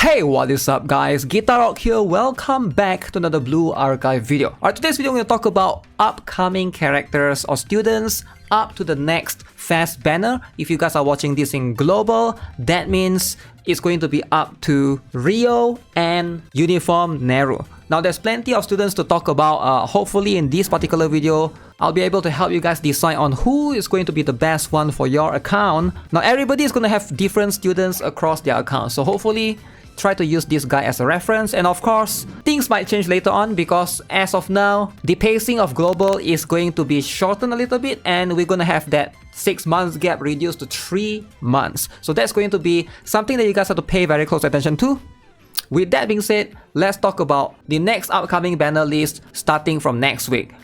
Hey, what is up guys, Guitar Rock here, welcome back to another Blue Archive video. Alright, today's video I'm going to talk about upcoming characters or students up to the next Fest banner. If you guys are watching this in global, that means it's going to be up to Rio and Uniform Neru. Now there's plenty of students to talk about. Hopefully in this particular video, I'll be able to help you guys decide on who is going to be the best one for your account. Now everybody is going to have different students across their account, so hopefully try to use this guy as a reference. And of course, things might change later on because as of now, the pacing of global is going to be shortened a little bit and we're going to have that 6 months gap reduced to 3 months. So that's going to be something that you guys have to pay very close attention to. With that being said, let's talk about the next upcoming banner list starting from next week.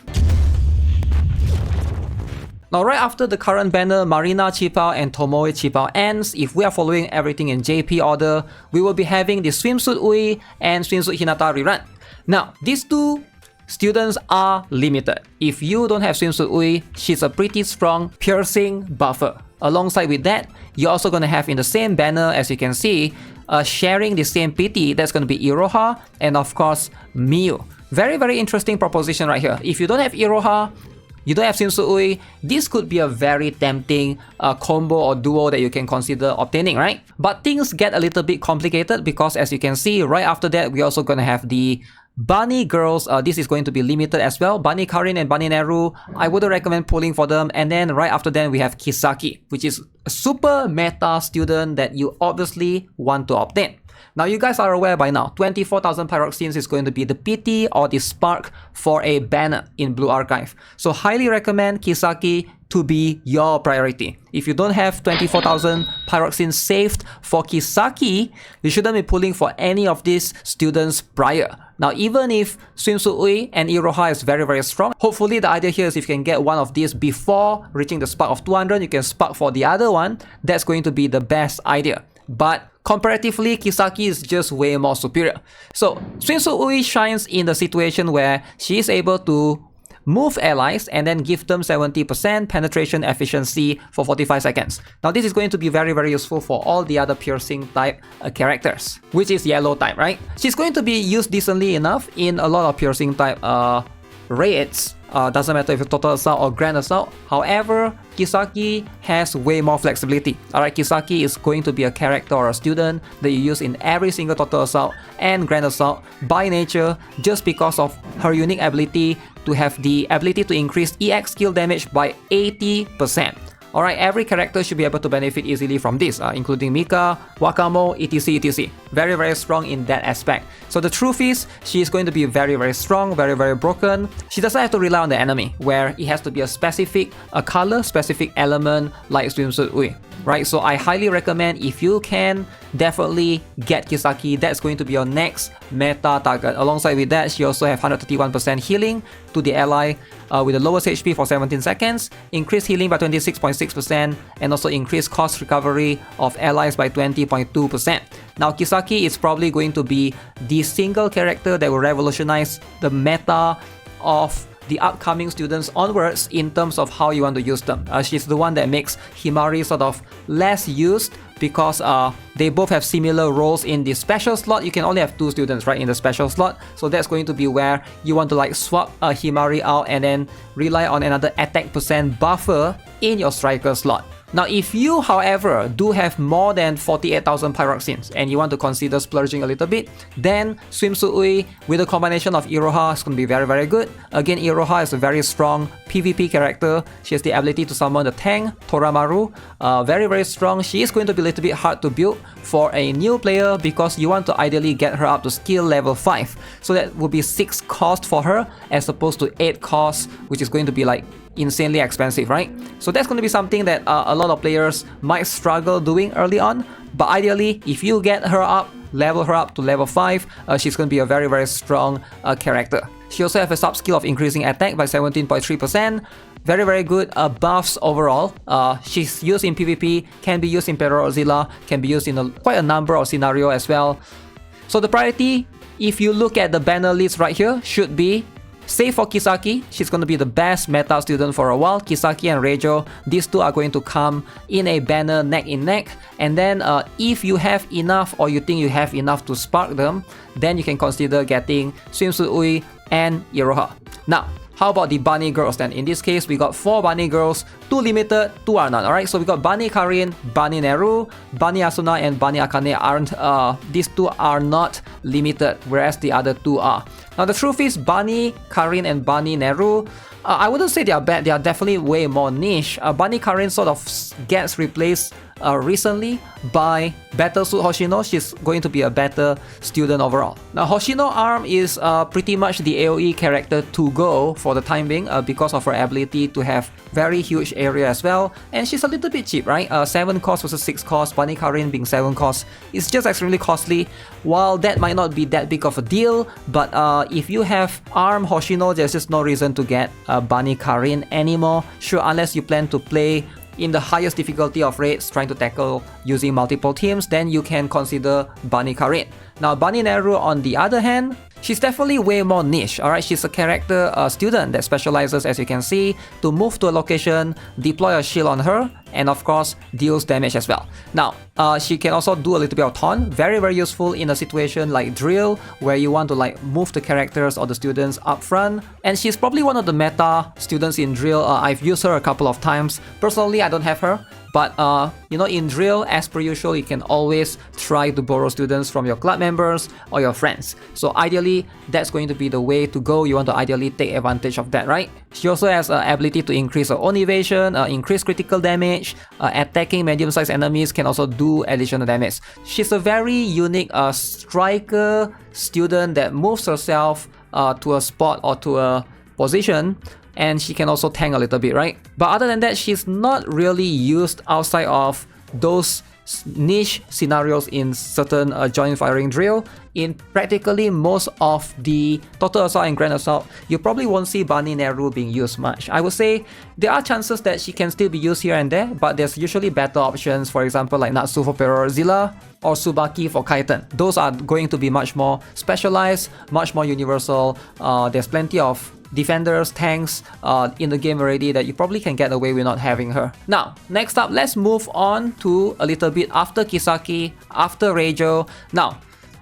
Now right after the current banner Marina Chipao and Tomoe Chipao ends, if we are following everything in JP order, we will be having the Swimsuit Ui and Swimsuit Hinata rerun. Now these two students are limited. If you don't have Swimsuit Ui, she's a pretty strong piercing buffer. Alongside with that, you're also going to have in the same banner, as you can see, sharing the same PT, that's going to be Iroha and of course Miu. Very interesting proposition right here. If you don't have Iroha, you don't have Swimsuit Ui, this could be a very tempting combo or duo that you can consider obtaining, right? But things get a little bit complicated because as you can see, right after that, we're also going to have the Bunny girls. This is going to be limited as well. Bunny Karin and Bunny Neru, I wouldn't recommend pulling for them. And then right after that, we have Kisaki, which is a super meta student that you obviously want to obtain. Now you guys are aware by now, 24,000 pyroxenes is going to be the PT or the spark for a banner in Blue Archive. So highly recommend Kisaki to be your priority. If you don't have 24,000 pyroxenes saved for Kisaki, you shouldn't be pulling for any of these students prior. Now even if Swimsuit Ui and Iroha is very strong, hopefully the idea here is if you can get one of these before reaching the spark of 200, you can spark for the other one. That's going to be the best idea. But comparatively, Kisaki is just way more superior. So Swimsuit Ui shines in the situation where she is able to move allies and then give them 70% penetration efficiency for 45 seconds. Now this is going to be very useful for all the other piercing type characters, which is yellow type, right? She's going to be used decently enough in a lot of piercing type raids. Doesn't matter if it's total assault or grand assault. However, Kisaki has way more flexibility. Alright, Kisaki is going to be a character or a student that you use in every single total assault and grand assault by nature, just because of her unique ability to have the ability to increase EX skill damage by 80%. Alright, every character should be able to benefit easily from this, including Mika, Wakamo, etc. Very strong in that aspect. So the truth is, she is going to be very strong, very broken. She doesn't have to rely on the enemy, where it has to be a specific color, specific element like Swimsuit Ui. Right, so I highly recommend if you can definitely get Kisaki. That's going to be your next meta target. Alongside with that, she also have 131% healing to the ally with the lowest HP for 17 seconds, increased healing by 26.6%, and also increased cost recovery of allies by 20.2%. Now Kisaki is probably going to be the single character that will revolutionize the meta of the upcoming students onwards in terms of how you want to use them. She's the one that makes Himari sort of less used because they both have similar roles in the special slot. You can only have 2 students, right, in the special slot. So that's going to be where you want to like swap Himari out and then rely on another attack percent buffer in your striker slot. Now if you, however, do have more than 48,000 pyroxenes and you want to consider splurging a little bit, then Swimsuit Ui with a combination of Iroha is going to be very good. Again, Iroha is a very strong PvP character. She has the ability to summon the tank, Toramaru. Very strong. She is going to be a little bit hard to build for a new player because you want to ideally get her up to skill level 5. So that will be 6 cost for her as opposed to 8 cost, which is going to be like insanely expensive, right? So that's going to be something that a lot of players might struggle doing early on. But ideally, if you get her up, level her up to level 5, she's going to be a very strong character. She also has a sub skill of increasing attack by 17.3%. Very good buffs overall. She's used in PvP, can be used in Perozilla, can be used in quite a number of scenarios as well. So the priority, if you look at the banner list right here, should be Save for Kisaki, she's going to be the best meta student for a while. Kisaki and Reijo, these two are going to come in a banner neck in neck. And then if you have enough or you think you have enough to spark them, then you can consider getting Swimsuit Ui and Iroha. Now, how about the bunny girls then? In this case, we got 4 bunny girls, 2 limited, 2 are none. Alright, so we got Bunny Karin, Bunny Neru, Bunny Asuna, and Bunny Akane aren't, these 2 are not limited, whereas the other 2 are. Now the truth is, Bunny Karin and Bunny Neru, I wouldn't say they are bad, they are definitely way more niche. Bunny Karin sort of gets replaced recently by Battlesuit Hoshino. She's going to be a better student overall. Now Hoshino Arm is pretty much the AoE character to go for the time being because of her ability to have very huge area as well, and she's a little bit cheap, right? 7 cost versus 6 cost, Bunny Karin being 7 cost is just extremely costly. While that might not be that big of a deal, but if you have Arm Hoshino, there's just no reason to get Bunny Karin anymore. Sure, unless you plan to play in the highest difficulty of raids, trying to tackle using multiple teams, then you can consider Bunny Karin. Now Bunny Neru on the other hand, she's definitely way more niche, alright? She's a character student that specializes, as you can see, to move to a location, deploy a shield on her, and of course, deals damage as well. Now, she can also do a little bit of taunt, very very useful in a situation like Drill, where you want to like move the characters or the students up front, and she's probably one of the meta students in Drill. I've used her a couple of times. Personally, I don't have her, but you know, in Drill, as per usual, you can always try to borrow students from your club members or your friends. So ideally, that's going to be the way to go. You want to ideally take advantage of that, right? She also has an ability to increase her own evasion, increase critical damage, attacking medium-sized enemies can also do additional damage. She's a very unique striker student that moves herself to a spot or to a position, and she can also tank a little bit, right? But other than that, she's not really used outside of those niche scenarios in certain joint firing drill. In practically most of the Total Assault and Grand Assault, you probably won't see Bunny Neru being used much. I would say there are chances that she can still be used here and there, but there's usually better options, for example like Natsu for Perozilla or Tsubaki for Kaiten. Those are going to be much more specialized, much more universal. There's plenty of defenders, tanks in the game already that you probably can get away with not having her. Now, next up, let's move on to a little bit after Kisaki, after Reijo. Now,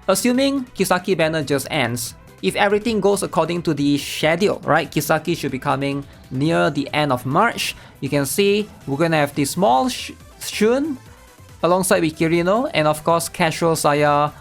assuming Kisaki banner just ends, if everything goes according to the schedule, right? Kisaki should be coming near the end of March. You can see we're gonna have the small Shun alongside with Kirino, and of course casual Seia.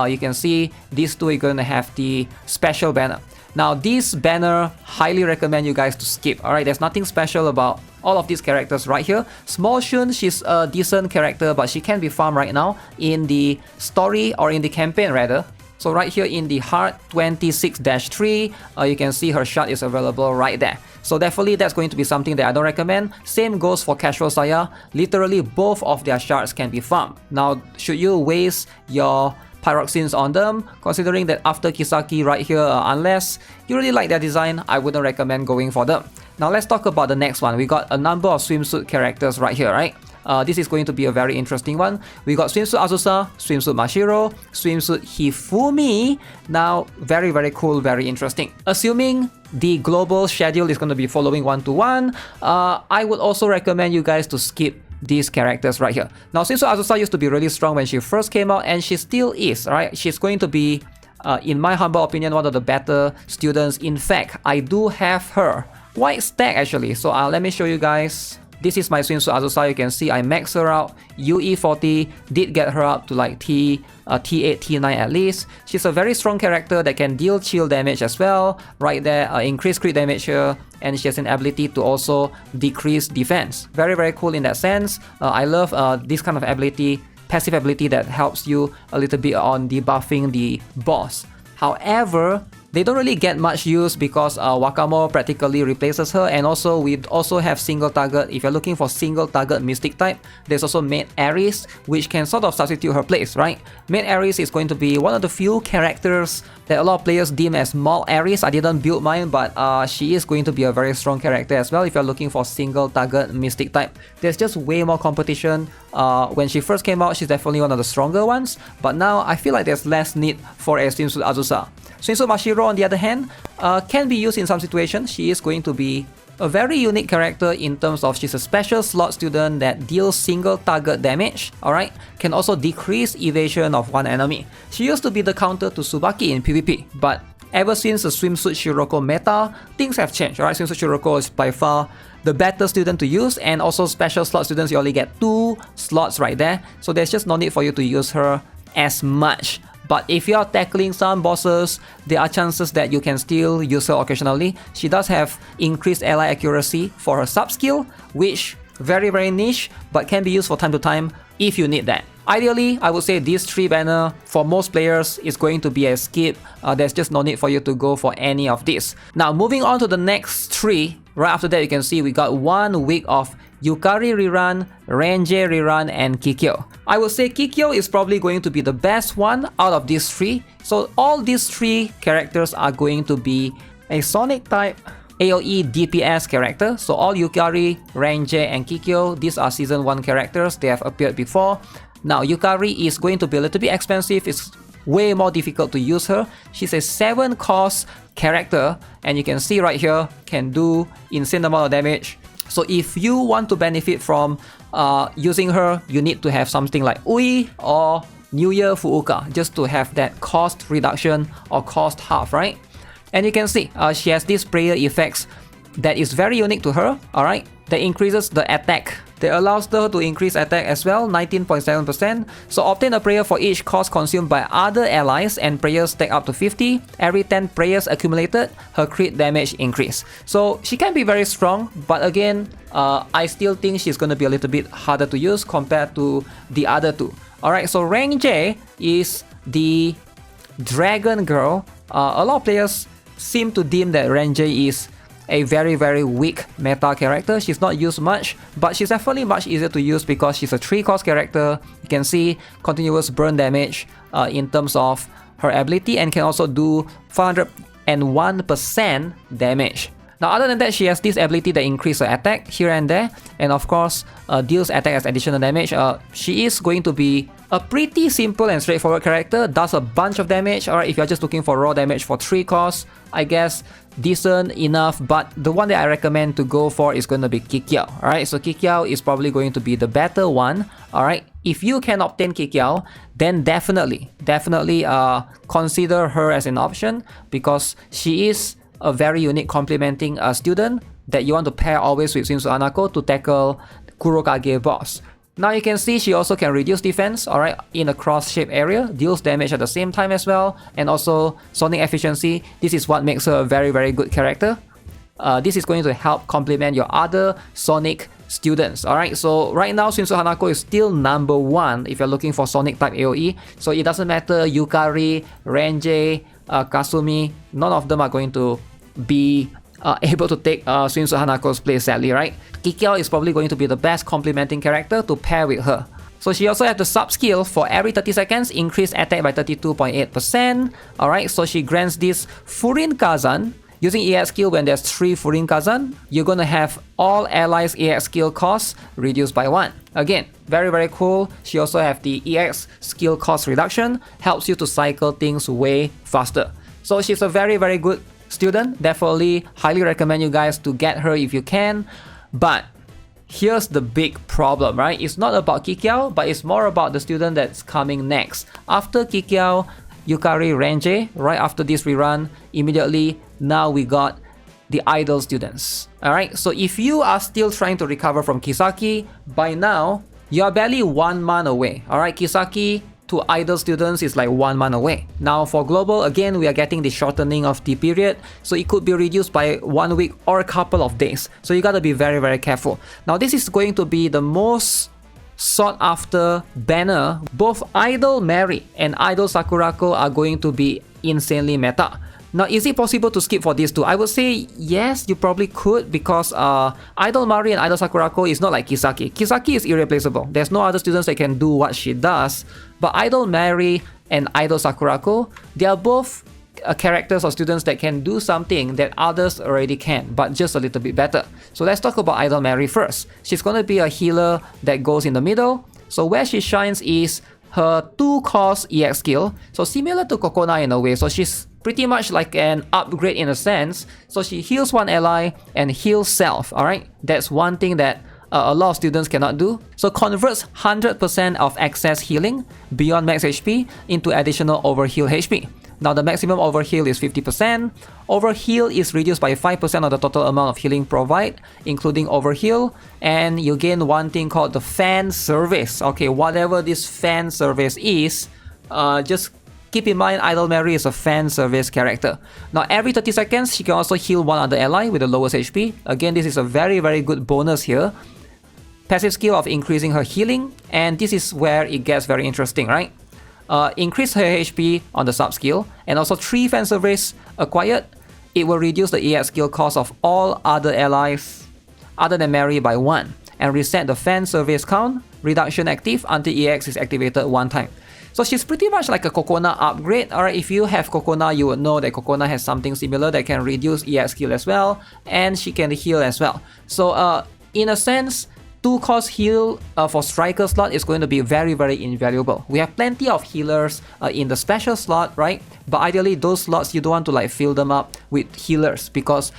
You can see these two are gonna have the special banner. Now this banner, highly recommend you guys to skip, alright? There's nothing special about all of these characters right here. Small Shun, she's a decent character, but she can be farmed right now in the story or in the campaign rather. So right here in the Heart 26-3, you can see her shard is available right there. So definitely that's going to be something that I don't recommend. Same goes for Casual Seia. Literally both of their shards can be farmed. Now should you waste your Pyroxenes on them, considering that after Kisaki right here, unless you really like their design, I wouldn't recommend going for them. Now let's talk about the next one. We got a number of swimsuit characters right here, right? This is going to be a very interesting one. We got Swimsuit Azusa, Swimsuit Mashiro, Swimsuit Hifumi. Now, very, very cool, very interesting. Assuming the global schedule is going to be following 1-to-1, I would also recommend you guys to skip these characters right here. Now, Swimsuit Azusa used to be really strong when she first came out, and she still is, right? She's going to be, in my humble opinion, one of the better students. In fact, I do have her quite stacked actually. So let me show you guys. This is my Swimsuit Azusa. You can see I maxed her out. UE40 did get her up to like T8, T9 at least. She's a very strong character that can deal chill damage as well. Right there, increase crit damage here. And she has an ability to also decrease defense. Very, very cool in that sense. I love this kind of ability, passive ability that helps you a little bit on debuffing the boss. However, they don't really get much use because Wakamo practically replaces her, and also we also have single target. If you're looking for single target mystic type, there's also Maid Aries, which can sort of substitute her place, right? Maid Aries is going to be one of the few characters that a lot of players deem as Maul Aries. I didn't build mine, but she is going to be a very strong character as well if you're looking for single target mystic type. There's just way more competition. When she first came out, she's definitely one of the stronger ones, but now I feel like there's less need for a Swimsuit Azusa. Swimsuit Mashiro, on the other hand, can be used in some situations. She is going to be a very unique character in terms of she's a special slot student that deals single target damage, alright? Can also decrease evasion of one enemy. She used to be the counter to Tsubaki in PvP, but ever since the Swimsuit Shiroko meta, things have changed, alright? Swimsuit Shiroko is by far the better student to use, and also special slot students, you only get 2 slots right there, so there's just no need for you to use her as much. But if you're tackling some bosses, there are chances that you can still use her occasionally. She does have increased ally accuracy for her sub skill, which very niche, but can be used for time to time if you need that. Ideally, I would say this 3 banner for most players is going to be a skip. There's just no need for you to go for any of this. Now moving on to the next 3, right after that you can see we got 1 week of Yukari rerun, Renjei rerun, and Kikyo. I would say Kikyo is probably going to be the best one out of these 3. So all these 3 characters are going to be a Sonic type AoE DPS character. So all Yukari, Renjei, and Kikyo, these are season 1 characters. They have appeared before. Now Yukari is going to be a little bit expensive. It's way more difficult to use her. She's a 7 cost character, and you can see right here, can do insane amount of damage. So if you want to benefit from using her, you need to have something like Ui or New Year Fuuka, just to have that cost reduction or cost half, right? And you can see she has these prayer effects that is very unique to her, alright? That increases the attack. That allows her to increase attack as well, 19.7%. So obtain a prayer for each cost consumed by other allies, and prayers stack up to 50. Every 10 prayers accumulated, her crit damage increase. So she can be very strong, but again, I still think she's gonna be a little bit harder to use compared to the other 2. Alright, so Renjei is the dragon girl. A lot of players seem to deem that Renjei is a very weak meta character. She's not used much, but she's definitely much easier to use because she's a 3 cost character. You can see continuous burn damage in terms of her ability, and can also do 401% damage. Now other than that, she has this ability that increases her attack here and there, and of course deals attack as additional damage. She is going to be a pretty simple and straightforward character, does a bunch of damage. Alright, if you're just looking for raw damage for 3 costs, I guess decent enough, but the one that I recommend to go for is going to be Kikyao. Alright, so Kikyao is probably going to be the better one. Alright, if you can obtain Kikyao, then definitely consider her as an option, because she is a very unique complementing student that you want to pair always with Swimsuit Hanako to tackle Kurokage boss. Now you can see she also can reduce defense, alright, in a cross-shaped area, deals damage at the same time as well, and also sonic efficiency. This is what makes her a very good character. This is going to help complement your other Sonic students, alright? So right now Swimsuit Hanako is still number 1 if you're looking for Sonic type AoE. So it doesn't matter Yukari, Renjei, Kasumi, none of them are going to be able to take Swimsuit Hanako's place, sadly, right? Kikyao is probably going to be the best complementing character to pair with her. So she also has the sub skill for every 30 seconds, increase attack by 32.8%. Alright, so she grants this Furin Kazan. Using EX skill when there's 3 Furin Kazan, you're gonna have all allies EX skill costs reduced by 1. Again, very cool. She also has the EX skill cost reduction, helps you to cycle things way faster. So she's a very good student. Definitely highly recommend you guys to get her if you can. But here's the big problem, right? It's not about Kikyao, but it's more about the student that's coming next. After Kikyao, Yukari, Renjei, right after this rerun, immediately now we got the idol students. Alright, so if you are still trying to recover from Kisaki, by now you are barely 1 month away. Alright, Kisaki to idol students is like 1 month away. Now for global, again, we are getting the shortening of the period, so it could be reduced by 1 week or a couple of days. So you gotta be very careful. Now this is going to be the most sought after banner. Both Idol Mary and Idol Sakurako are going to be insanely meta. Now, is it possible to skip for these 2? I would say yes, you probably could, because Idol Mari and Idol Sakurako is not like Kisaki. Kisaki is irreplaceable. There's no other students that can do what she does. But Idol Mari and Idol Sakurako, they are both characters or students that can do something that others already can, but just a little bit better. So let's talk about Idol Mary first. She's going to be a healer that goes in the middle. So where she shines is her 2 cost EX skill. So similar to Kokona in a way. So she's pretty much like an upgrade in a sense. So she heals one ally and heals self. Alright, that's one thing that a lot of students cannot do. So converts 100% of excess healing beyond max HP into additional overheal HP. Now the maximum overheal is 50%. Overheal is reduced by 5% of the total amount of healing provided, including overheal. And you gain one thing called the fan service. Okay, whatever this fan service is, just keep in mind Idol Mary is a fan service character. Now every 30 seconds, she can also heal one other ally with the lowest HP. Again, this is a very good bonus here. Passive skill of increasing her healing, and this is where it gets very interesting, right? Increase her HP on the sub skill, and also 3 fan service acquired. It will reduce the EX skill cost of all other allies other than Mary by 1, and reset the fan service count reduction active until EX is activated 1 time. So she's pretty much like a Kokona upgrade. Alright, if you have Kokona, you would know that Kokona has something similar that can reduce EX skill as well, and she can heal as well. So in a sense, 2 cost heal for striker slot is going to be very invaluable. We have plenty of healers in the special slot, right? But ideally those slots you don't want to like fill them up with healers, because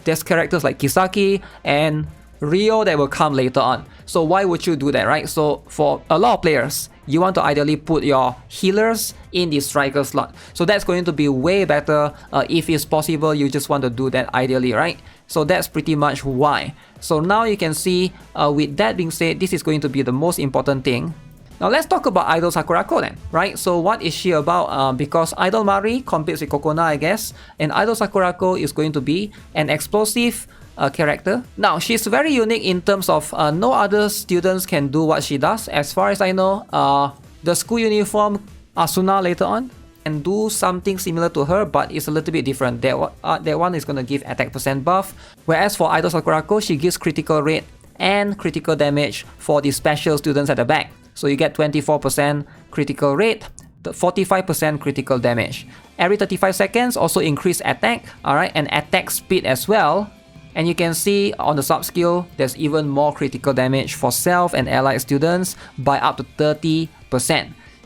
there's characters like Kisaki and Rio that will come later on. So why would you do that, right? So for a lot of players, you want to ideally put your healers in the striker slot. So that's going to be way better. If it's possible, you just want to do that ideally, right? So that's pretty much why. So now you can see, with that being said, this is going to be the most important thing. Now let's talk about Idol Sakurako then, right? So what is she about? Because Idol Mari competes with Kokona, I guess, and Idol Sakurako is going to be an explosive character. Now she's very unique in terms of no other students can do what she does. As far as I know, the school uniform Asuna later on and do something similar to her, but it's a little bit different. That one is going to give attack % buff, whereas for Idol Sakurako, she gives critical rate and critical damage for the special students at the back. So you get 24% critical rate, 45% critical damage. Every 35 seconds also increase attack, alright, and attack speed as well. And you can see on the sub skill, there's even more critical damage for self and allied students by up to 30%.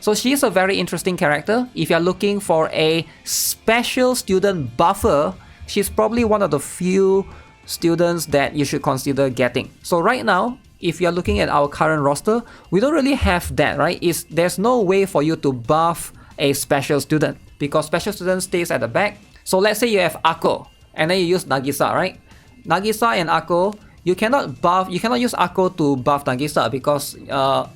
So she's a very interesting character. If you're looking for a special student buffer, she's probably one of the few students that you should consider getting. So right now, if you're looking at our current roster, we don't really have that, right? There's no way for you to buff a special student because special student stays at the back. So let's say you have Akko and then you use Nagisa, right? Nagisa and Akko, you cannot use Akko to buff Nagisa because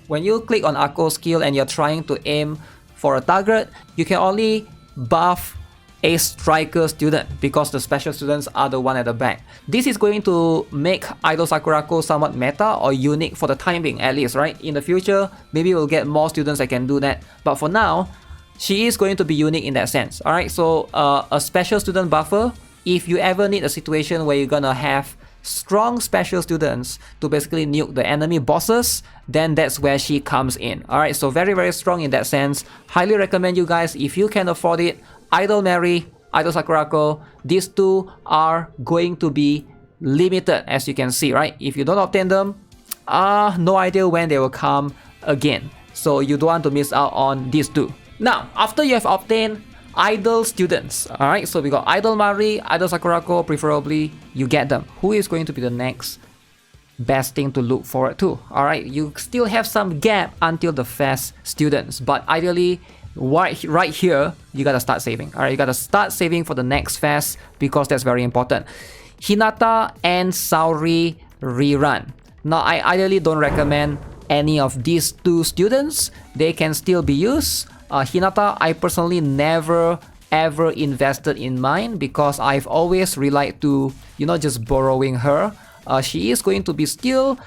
when you click on Akko's skill and you're trying to aim for a target, you can only buff a striker student because the special students are the one at the back. This is going to make Idol Sakurako somewhat meta or unique for the time being at least, right? In the future, maybe we'll get more students that can do that. But for now, she is going to be unique in that sense. Alright, so a special student buffer, if you ever need a situation where you're gonna have strong special students to basically nuke the enemy bosses, then that's where she comes in. Alright, so very strong in that sense. Highly recommend you guys, if you can afford it, Idol Mary, Idol Sakurako, these two are going to be limited as you can see, right? If you don't obtain them, no idea when they will come again. So you don't want to miss out on these two. Now, after you have obtained Idol students, alright, so we got Idol Mari, Idol Sakurako, preferably you get them. Who is going to be the next best thing to look forward to? Alright, you still have some gap until the fast students, but ideally, right here, you gotta start saving. Alright, you gotta start saving for the next fast because that's very important. Hinata and Satori rerun. Now, I ideally don't recommend any of these two students. They can still be used. Hinata, I personally never ever invested in mine because I've always relied to, just borrowing her. She is going to be still,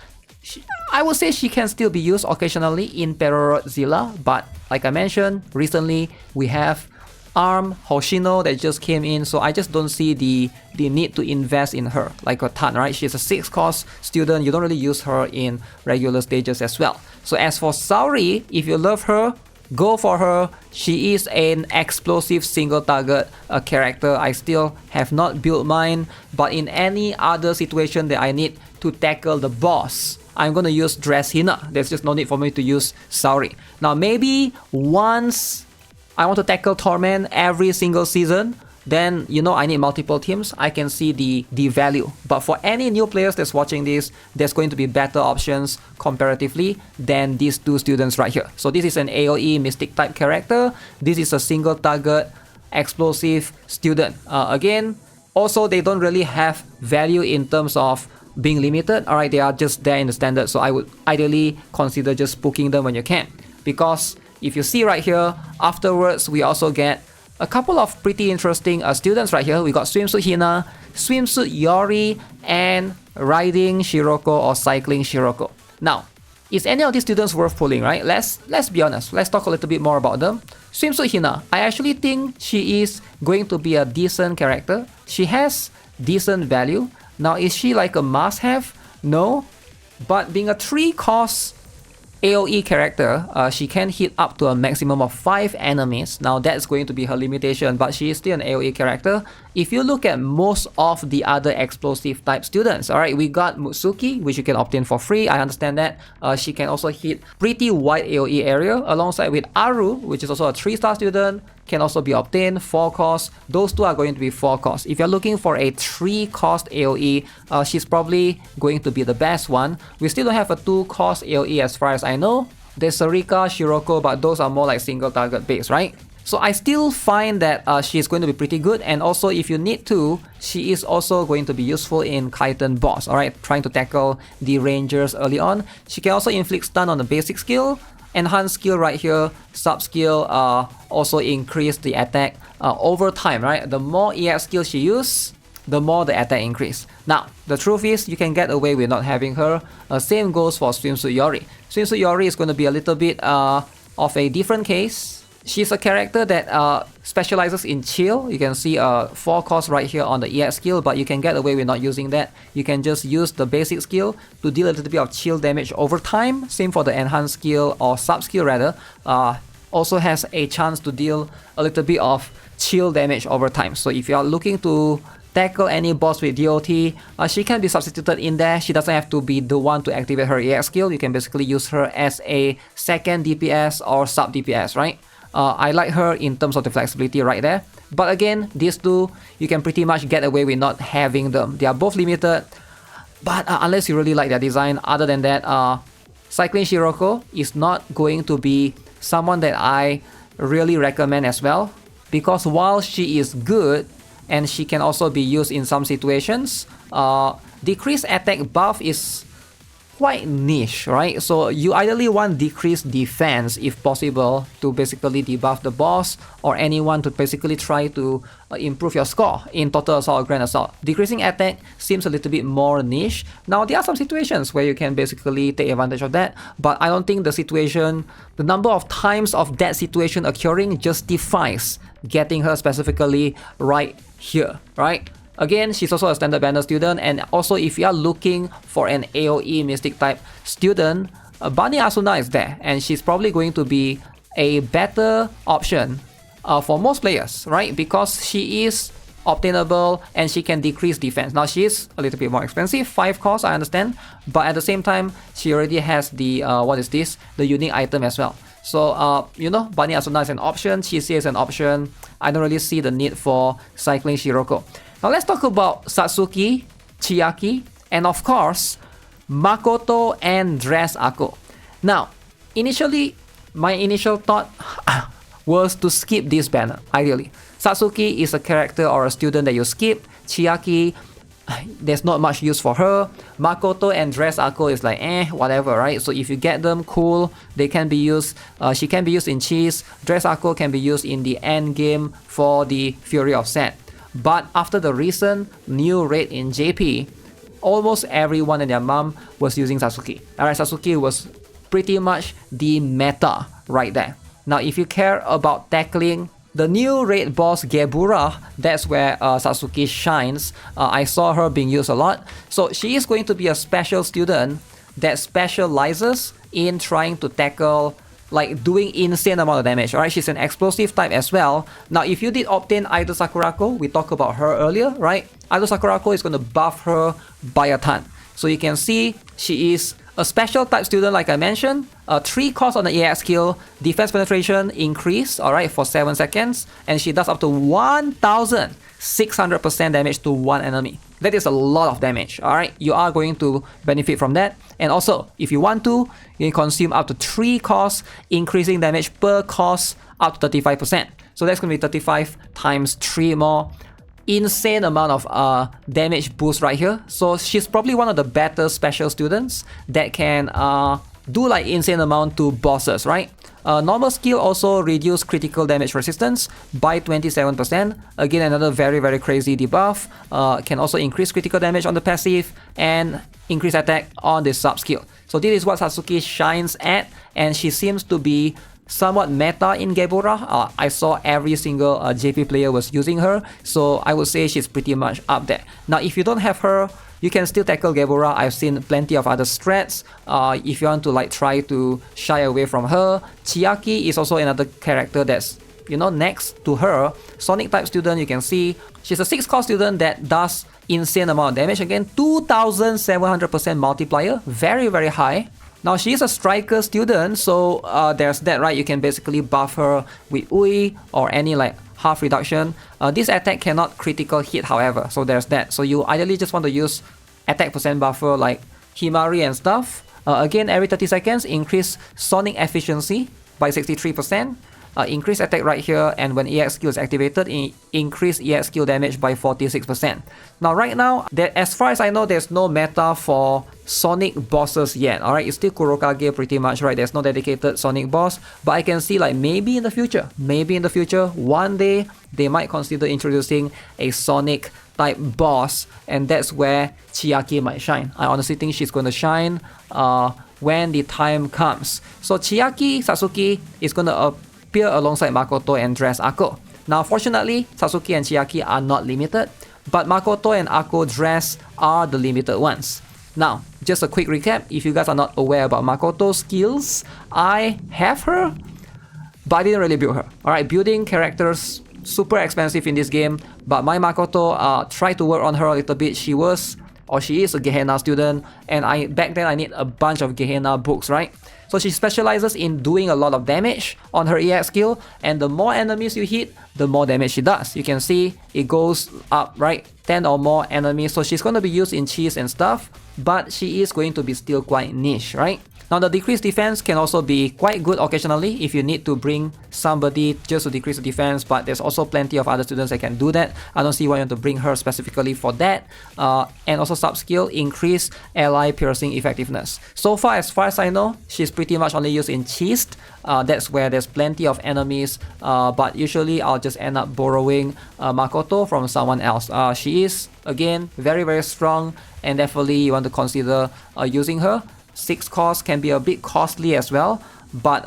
I would say she can still be used occasionally in Perorazilla, but like I mentioned, recently we have ARM Hoshino that just came in, so I just don't see the need to invest in her like a ton, right? She's a 6-cost student, you don't really use her in regular stages as well. So as for Saori, if you love her, go for her. She is an explosive single target character. I still have not built mine, but in any other situation that I need to tackle the boss, I'm gonna use Dress Hina. There's just no need for me to use Saori. Now maybe once I want to tackle Torment every single season, then I need multiple teams. I can see the value. But for any new players that's watching this, there's going to be better options comparatively than these two students right here. So this is an AoE Mystic type character. This is a single target explosive student. Again, also they don't really have value in terms of being limited. Alright, they are just there in the standard. So I would ideally consider just spooking them when you can. Because if you see right here, afterwards we also get a couple of pretty interesting students right here. We got Swimsuit Hina, Swimsuit Yori, and Riding Shiroko or Cycling Shiroko. Now, is any of these students worth pulling, right? Let's be honest. Let's talk a little bit more about them. Swimsuit Hina, I actually think she is going to be a decent character. She has decent value. Now, is she like a must-have? No. But being a 3-cost AoE character, she can hit up to a maximum of 5 enemies. Now that's going to be her limitation, but she is still an AoE character. If you look at most of the other explosive type students, alright, we got Mutsuki, which you can obtain for free. I understand that. She can also hit pretty wide AoE area, alongside with Aru, which is also a 3-star student, can also be obtained, 4 costs. Those two are going to be 4 costs. If you're looking for a 3-cost AoE, she's probably going to be the best one. We still don't have a 2-cost AoE as far as I know. There's Sarika, Shiroko, but those are more like single target based, right? So I still find that she's going to be pretty good, and also if you need to, she is also going to be useful in Kaiten boss, alright? Trying to tackle the rangers early on. She can also inflict stun on the basic skill. Enhanced skill right here, sub skill also increase the attack over time, right? The more EX skill she uses, the more the attack increase. Now, the truth is you can get away with not having her. Same goes for Swimsuit Yori. Swimsuit Yori is going to be a little bit of a different case. She's a character that specializes in chill. You can see 4 costs right here on the EX skill, but you can get away with not using that. You can just use the basic skill to deal a little bit of chill damage over time. Same for the enhanced skill or sub skill rather. Also has a chance to deal a little bit of chill damage over time. So if you are looking to tackle any boss with DOT, she can be substituted in there. She doesn't have to be the one to activate her EX skill. You can basically use her as a second DPS or sub DPS, right? I like her in terms of the flexibility right there. But again, these two, you can pretty much get away with not having them. They are both limited, but unless you really like their design, other than that, Cycling Shiroko is not going to be someone that I really recommend as well. Because while she is good, and she can also be used in some situations, decreased attack buff is quite niche, right? So you ideally want decreased defense if possible to basically debuff the boss or anyone to basically try to improve your score in Total Assault or Grand Assault. Decreasing attack seems a little bit more niche. Now there are some situations where you can basically take advantage of that, but I don't think the number of times of that situation occurring justifies getting her specifically right here, right? Again, she's also a standard banner student, and also if you are looking for an AoE Mystic type student, Bunny Asuna is there, and she's probably going to be a better option for most players, right? Because she is obtainable and she can decrease defense. Now she is a little bit more expensive, 5 costs, I understand, but at the same time, she already has the, the unique item as well. So, Bunny Asuna is an option, Chisi is an option. I don't really see the need for Cycling Shiroko. Now let's talk about Satsuki, Chiaki, and of course, Makoto and Dress Ako. Now, my initial thought was to skip this banner, ideally. Satsuki is a character or a student that you skip. Chiaki, there's not much use for her. Makoto and Dress Ako is like, whatever, right? So if you get them, cool. They can be used, she can be used in Cheese. Dress Ako can be used in the end game for the Fury of Set. But after the recent new raid in JP, almost everyone and their mom was using Satsuki. Alright, Satsuki was pretty much the meta right there. Now, if you care about tackling the new raid boss Gebura, that's where Satsuki shines. I saw her being used a lot. So she is going to be a special student that specializes in trying to tackle, like doing insane amount of damage. Alright, she's an explosive type as well. Now, if you did obtain Idol Sakurako, we talked about her earlier, right? Idol Sakurako is going to buff her by a ton. So you can see she is A special type student, like I mentioned, 3 cost on the EX skill, defense penetration increase, alright, for 7 seconds, and she does up to 1600% damage to one enemy. That is a lot of damage, alright? You are going to benefit from that. And also, if you want to, you can consume up to 3 costs, increasing damage per cost up to 35%. So that's going to be 35 times 3 more. Insane amount of damage boost right here. So she's probably one of the better special students that can do like insane amount to bosses, right? Normal skill also reduce critical damage resistance by 27%. Again, another very crazy debuff. Can also increase critical damage on the passive and increase attack on the sub skill. So this is what Satsuki shines at, and she seems to be somewhat meta in Gebura. I saw every single JP player was using her, so I would say she's pretty much up there. Now, if you don't have her, you can still tackle Gebura. I've seen plenty of other strats. If you want to like try to shy away from her, Chiaki is also another character that's, you know, next to her. Sonic type student, you can see she's a 6 core student that does insane amount of damage. Again, 2700% multiplier, very high. Now, she is a striker student, so there's that, right? You can basically buff her with Ui or any like half reduction. This attack cannot critical hit, however, so there's that. So you ideally just want to use attack percent buffer like Himari and stuff. Again, every 30 seconds, increase sonic efficiency by 63%. Increase attack right here, and when EX skill is activated, increase EX skill damage by 46%. Now, right now, as far as I know, there's no meta for Sonic bosses yet. Alright, it's still Kurokage pretty much, right? There's no dedicated Sonic boss, but I can see like maybe in the future, one day, they might consider introducing a Sonic type boss, and that's where Chiaki might shine. I honestly think she's going to shine when the time comes. So Chiaki, Satsuki is going to appear alongside Makoto and Dress Ako. Now, fortunately, Satsuki and Chiaki are not limited, but Makoto and Ako Dress are the limited ones. Now, just a quick recap, if you guys are not aware about Makoto's skills, I have her, but I didn't really build her. Alright, building characters super expensive in this game, but my Makoto tried to work on her a little bit. She is a Gehenna student, and back then I need a bunch of Gehenna books, right? So she specializes in doing a lot of damage on her EX skill, and the more enemies you hit, the more damage she does. You can see it goes up, right? 10 or more enemies, so she's going to be used in cheese and stuff, but she is going to be still quite niche, right? Now, the decreased defense can also be quite good occasionally if you need to bring somebody just to decrease the defense, but there's also plenty of other students that can do that. I don't see why you want to bring her specifically for that. And also sub-skill, increase ally piercing effectiveness. So far as I know, she's pretty much only used in cheese. That's where there's plenty of enemies, but usually I'll just end up borrowing Makoto from someone else. She is, again, very strong, and definitely you want to consider using her. 6 costs can be a bit costly as well, but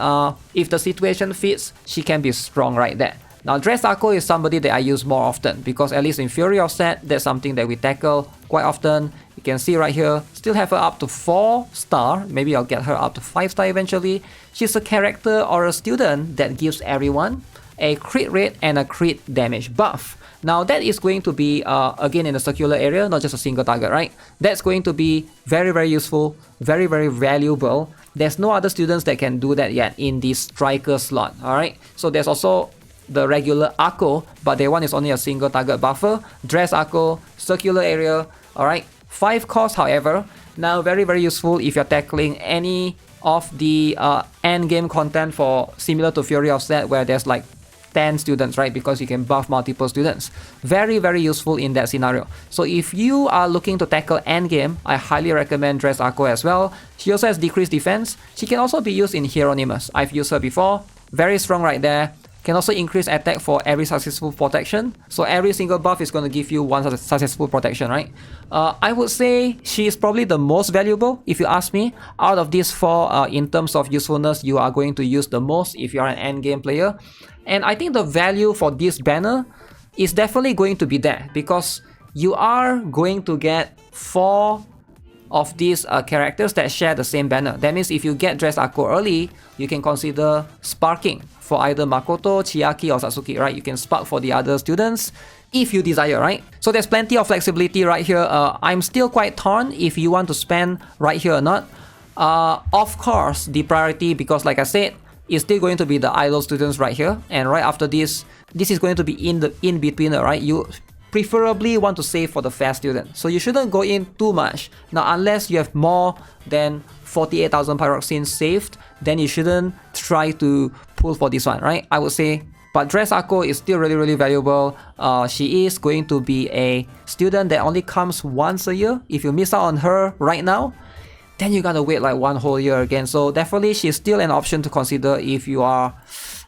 if the situation fits, she can be strong right there. Now, Dress Ako is somebody that I use more often, because at least in Fury of Set, that's something that we tackle quite often. You can see right here, still have her up to 4 star, maybe I'll get her up to 5 star eventually. She's a character or a student that gives everyone a crit rate and a crit damage buff. Now, that is going to be, again, in the circular area, not just a single target, right? That's going to be very useful, very valuable. There's no other students that can do that yet in the striker slot, alright? So there's also the regular Ako, but that one is only a single target buffer. Dress Ako, circular area, alright? 5 costs, however, now very useful if you're tackling any of the end game content for similar to Fury of Set, where there's like 10 students, right? Because you can buff multiple students. Very useful in that scenario. So if you are looking to tackle endgame, I highly recommend Dress Ako as well. She also has decreased defense. She can also be used in Hieronymus. I've used her before. Very strong right there. Can also increase attack for every successful protection. So every single buff is going to give you one successful protection, right? I would say she is probably the most valuable, if you ask me. Out of these 4, in terms of usefulness, you are going to use the most if you are an endgame player. And I think the value for this banner is definitely going to be there, because you are going to get 4 of these characters that share the same banner. That means if you get Dress Ako early, you can consider sparking for either Makoto, Chiaki, or Satsuki, right? You can spark for the other students if you desire, right? So there's plenty of flexibility right here. I'm still quite torn if you want to spend right here or not. Of course, the priority, because like I said, is still going to be the idol students right here, and right after this is going to be in between, right? You preferably want to save for the fast student, so you shouldn't go in too much. Now, unless you have more than 48,000 pyroxene saved, then you shouldn't try to pull for this one, right? I would say. But Dress Ako is still really valuable. She is going to be a student that only comes once a year. If you miss out on her right now, then you gotta wait like one whole year again. So definitely she's still an option to consider if you are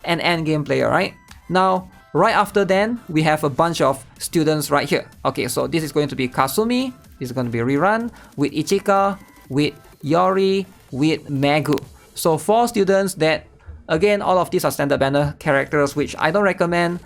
an endgame player, right? Now, right after then, we have a bunch of students right here. Okay, so this is going to be Kasumi. This is going to be Rerun with Ichika, with Yori, with Megu. So 4 students that, again, all of these are standard banner characters, which I don't recommend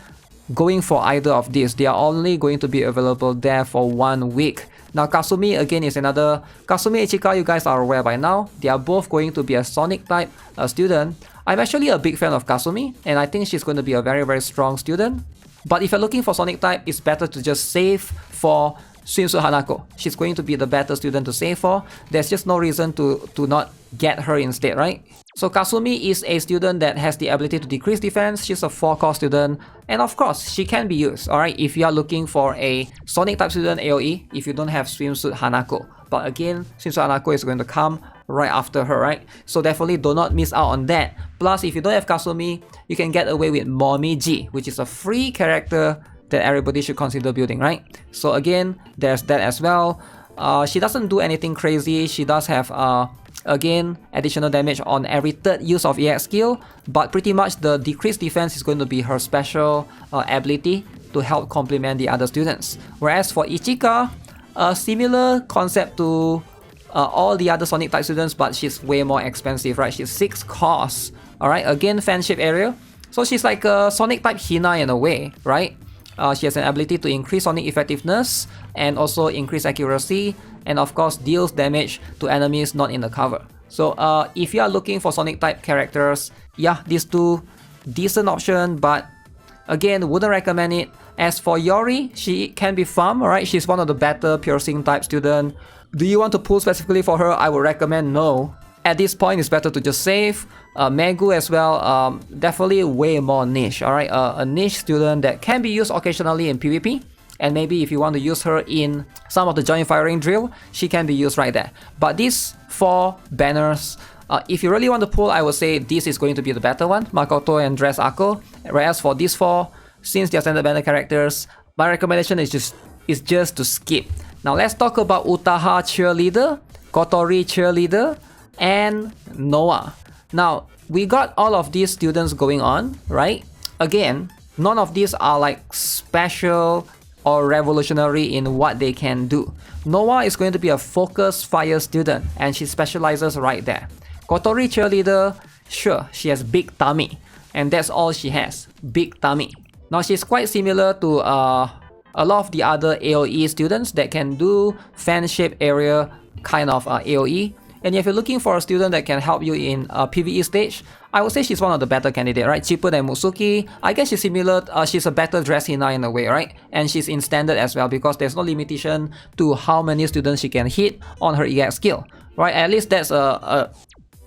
going for either of these. They are only going to be available there for 1 week. Now, Kasumi, again, is another... Kasumi and Ichika, you guys are aware by now. They are both going to be a Sonic type student. I'm actually a big fan of Kasumi, and I think she's going to be a very strong student. But if you're looking for Sonic type, it's better to just save for Swimsuit Hanako. She's going to be the better student to save for. There's just no reason to not get her instead, right? So Kasumi is a student that has the ability to decrease defense. She's a 4-core student, and of course, she can be used, alright, if you are looking for a Sonic type student AoE, if you don't have Swimsuit Hanako. But again, Swimsuit Hanako is going to come right after her, right? So definitely do not miss out on that. Plus, if you don't have Kasumi, you can get away with Momiji, which is a free character that everybody should consider building, right? So again, there's that as well. She doesn't do anything crazy. She does have again, additional damage on every 3rd use of EX skill, but pretty much the decreased defense is going to be her special ability to help complement the other students. Whereas for Ichika, a similar concept to all the other Sonic type students, but she's way more expensive, right? She's 6 cores, alright? Again, fan shape area. So she's like a Sonic type Hina in a way, right? She has an ability to increase Sonic effectiveness and also increase accuracy, and of course deals damage to enemies not in the cover. So if you are looking for Sonic type characters, yeah, these 2 decent option, but again, wouldn't recommend it. As for Yori, she can be farm, alright? She's one of the better piercing type student. Do you want to pull specifically for her? I would recommend no. At this point, it's better to just save. Megu as well, definitely way more niche, alright? A niche student that can be used occasionally in PvP. And maybe if you want to use her in some of the joint firing drill, she can be used right there. But these 4 banners, if you really want to pull, I would say this is going to be the better one, Makoto and Dress Ako. Whereas for these 4, since they're standard banner characters, my recommendation is just to skip. Now let's talk about Utaha Cheerleader, Kotori Cheerleader, and Noah. Now, we got all of these students going on, right? Again, none of these are like special or revolutionary in what they can do. Noah is going to be a focus fire student, and she specializes right there. Kotori Cheerleader, sure, she has big tummy, and that's all she has, big tummy. Now she's quite similar to a lot of the other AoE students that can do fan shape area kind of AoE. And if you're looking for a student that can help you in a PvE stage, I would say she's one of the better candidates, right? Cheaper than Musuki. I guess she's similar, she's a better dress Hina in a way, right? And she's in standard as well because there's no limitation to how many students she can hit on her EX skill, right? At least that's a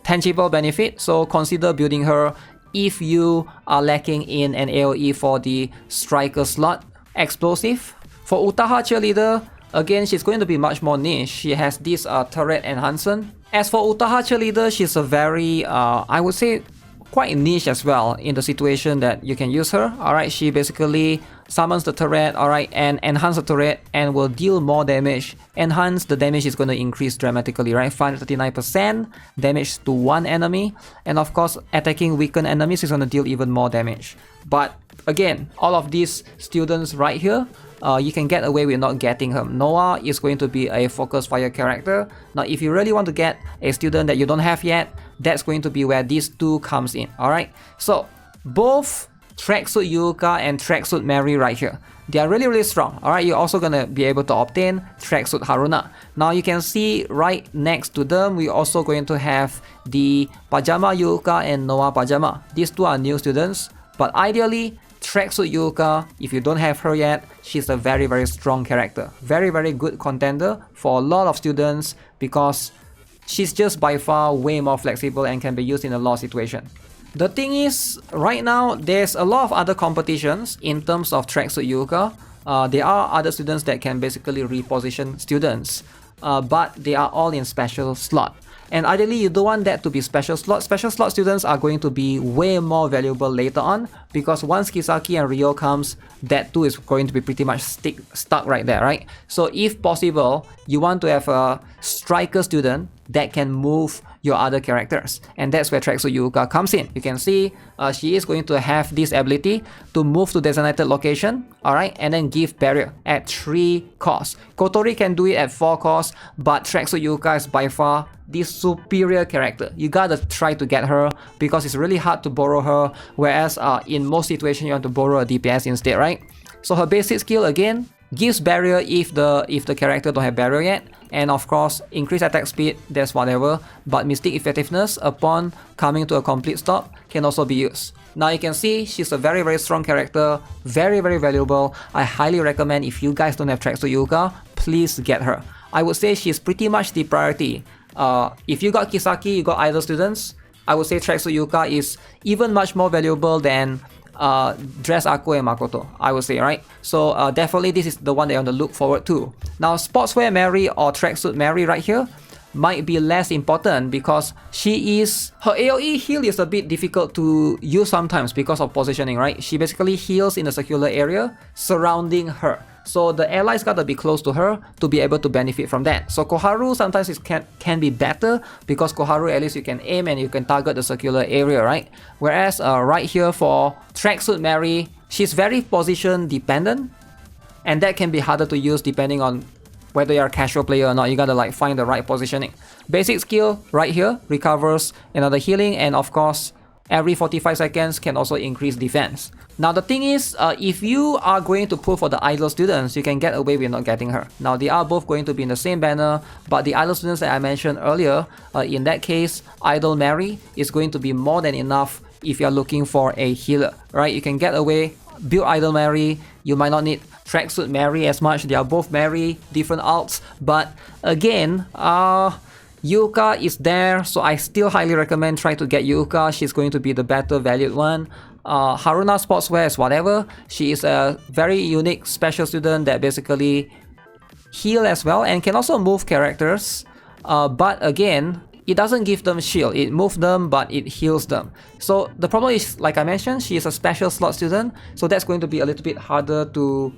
tangible benefit, so consider building her if you are lacking in an AoE for the striker slot. Explosive. For Utaha Cheerleader, again, she's going to be much more niche. She has this turret enhancement. As for Utaha Cheerleader, she's a very, I would say, quite niche as well in the situation that you can use her. Alright, she basically summons the turret, alright, and enhance the turret and will deal more damage. Enhance, the damage is going to increase dramatically, right? 539% damage to one enemy. And of course, attacking weakened enemies is going to deal even more damage. But again, all of these students right here, you can get away with not getting him. Noah is going to be a focus fire character. Now, if you really want to get a student that you don't have yet, that's going to be where these 2 comes in, alright? So, both Tracksuit Yuuka and Tracksuit Mary right here, they are really strong, alright? You're also gonna be able to obtain Tracksuit Haruna. Now, you can see right next to them, we're also going to have the Pajama Yuuka and Noah Pajama. These 2 are new students, but ideally, Tracksuit Yuuka, if you don't have her yet, she's a very strong character. Very good contender for a lot of students because she's just by far way more flexible and can be used in a lot of situations. The thing is, right now, there's a lot of other competitions in terms of Tracksuit Yuuka. There are other students that can basically reposition students, but they are all in special slot. And ideally, you don't want that to be special slot. Special slot students are going to be way more valuable later on, because once Kisaki and Ryo comes, that too is going to be pretty much stuck right there, right? So if possible, you want to have a striker student that can move your other characters, and that's where Tracksuit Yuuka comes in. You can see she is going to have this ability to move to designated location, alright, and then give barrier at 3 costs. Kotori can do it at 4 costs, but Tracksuit Yuuka is by far the superior character. You gotta try to get her because it's really hard to borrow her, whereas in most situations you want to borrow a DPS instead, right? So her basic skill again gives barrier if the character don't have barrier yet, and of course increase attack speed, that's whatever, but mystic effectiveness upon coming to a complete stop can also be used. Now you can see she's a very strong character, very valuable. I highly recommend, if you guys don't have Tracksuit Yuuka, please get her. I would say she's pretty much the priority. If you got Kisaki, you got idol students, I would say Tracksuit Yuuka is even much more valuable than Dress Ako and Makoto, I would say, right? So definitely this is the one that you want to look forward to. Now Sportswear Mary or Tracksuit Mary right here might be less important because her AoE heal is a bit difficult to use sometimes because of positioning, right? She basically heals in a circular area surrounding her. So the allies gotta be close to her to be able to benefit from that. So Koharu sometimes can be better because Koharu at least you can aim and you can target the circular area, right? Whereas right here for Tracksuit Mary, she's very position dependent, and that can be harder to use depending on whether you're a casual player or not. You gotta like find the right positioning. Basic skill right here recovers another healing, and of course every 45 seconds can also increase defense. Now the thing is, if you are going to pull for the idol students, you can get away with not getting her. Now they are both going to be in the same banner, but the idol students that I mentioned earlier, in that case, Idol Mary is going to be more than enough if you're looking for a healer, right? You can get away, build Idol Mary, you might not need Tracksuit Mary as much. They are both Mary, different alts, but again, Yuuka is there, so I still highly recommend try to get Yuuka. She's going to be the better valued one. Haruna Sportswear is whatever. She is a very unique special student that basically heal as well and can also move characters. But again, it doesn't give them shield. It moves them, but it heals them. So the problem is, like I mentioned, she is a special slot student, so that's going to be a little bit harder to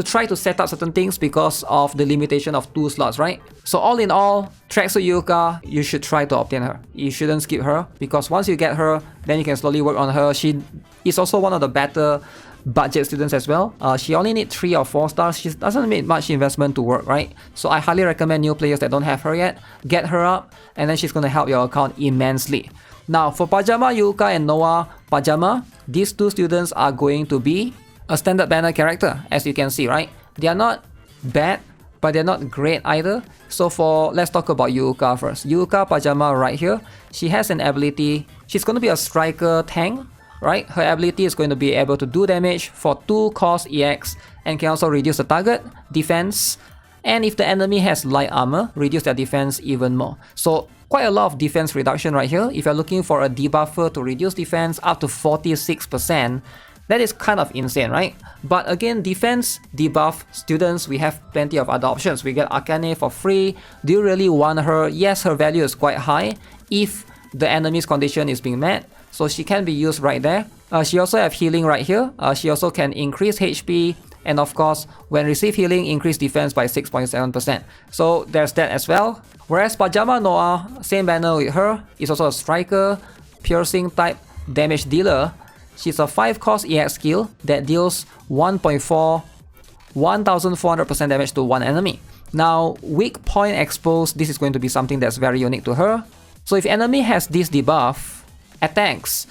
try to set up certain things because of the limitation of 2 slots, right? So all in all, Tracksuit Yuuka, you should try to obtain her. You shouldn't skip her, because once you get her, then you can slowly work on her. She is also one of the better budget students as well. She only needs 3 or 4 stars. She doesn't need much investment to work, right? So I highly recommend new players that don't have her yet, get her up, and then she's going to help your account immensely. Now for Pajama Yuuka and Noah Pajama, these 2 students are going to be a standard banner character, as you can see, right? They are not bad, but they're not great either. So let's talk about Yuuka first. Yuuka Pajama right here, she has an ability, she's going to be a striker tank, right? Her ability is going to be able to do damage for 2 cost EX and can also reduce the target, defense, and if the enemy has light armor, reduce their defense even more. So quite a lot of defense reduction right here. If you're looking for a debuffer to reduce defense up to 46%, that is kind of insane, right? But again, defense debuff students, we have plenty of other options. We get Akane for free. Do you really want her? Yes, her value is quite high if the enemy's condition is being met, so she can be used right there. She also have healing right here. She also can increase HP, and of course, when receive healing, increase defense by 6.7%. So there's that as well. Whereas Pajama Noah, same banner with her, is also a striker, piercing type damage dealer. She's a 5 cost EX skill that deals 1400% damage to one enemy. Now, weak point exposed, this is going to be something that's very unique to her. So if enemy has this debuff, attacks,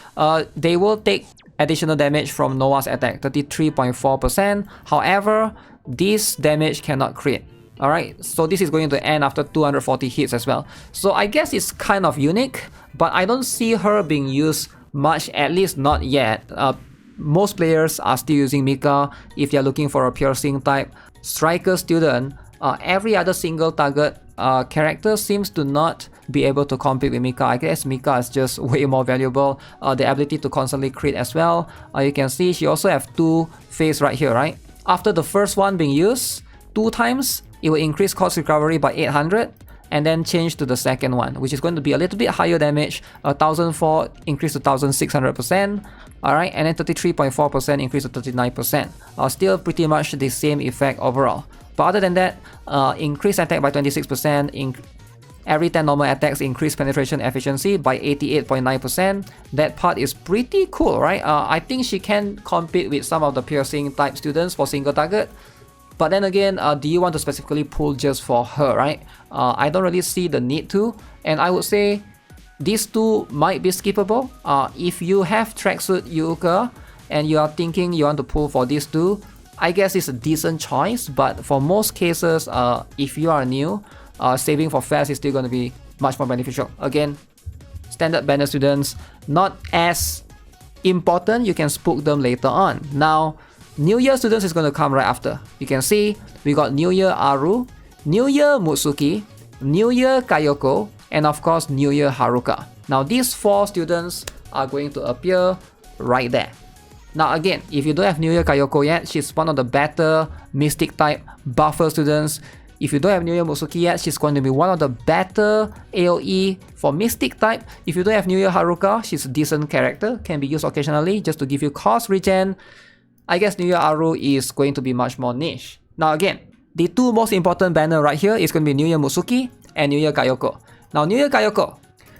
they will take additional damage from Noah's attack, 33.4%. However, this damage cannot crit. Alright, so this is going to end after 240 hits as well. So I guess it's kind of unique, but I don't see her being used much, at least not yet. Most players are still using Mika. If you're looking for a piercing type striker student, every other single target character seems to not be able to compete with Mika. I guess Mika is just way more valuable. The ability to constantly crit as well. You can see she also have 2 phase right here, right? After the first one being used 2 times, it will increase cost recovery by 800 and then change to the second one, which is going to be a little bit higher damage. 1004 increase to 1600%. Alright, and then 33.4% increase to 39%. Still pretty much the same effect overall. But other than that, increase attack by 26%, every 10 normal attacks increase penetration efficiency by 88.9%. That part is pretty cool, right? I think she can compete with some of the piercing type students for single target. But then again, do you want to specifically pull just for her, right? I don't really see the need to. And I would say these two might be skippable. If you have Tracksuit Yuuka and you are thinking you want to pull for these two, I guess it's a decent choice. But for most cases, if you are new, saving for fast is still going to be much more beneficial. Again, standard banner students, not as important. You can spook them later on. Now, New Year students is going to come right after. You can see we got New Year Aru, New Year Mutsuki, New Year Kayoko, and of course New Year Haruka. Now these 4 students are going to appear right there. Now again, if you don't have New Year Kayoko yet, she's one of the better Mystic type buffer students. If you don't have New Year Mutsuki yet, she's going to be one of the better AoE for Mystic type. If you don't have New Year Haruka, she's a decent character, can be used occasionally just to give you cost regen. I guess New Year Aru is going to be much more niche. Now again, the 2 most important banner right here is going to be New Year Mutsuki and New Year Kayoko. Now New Year Kayoko,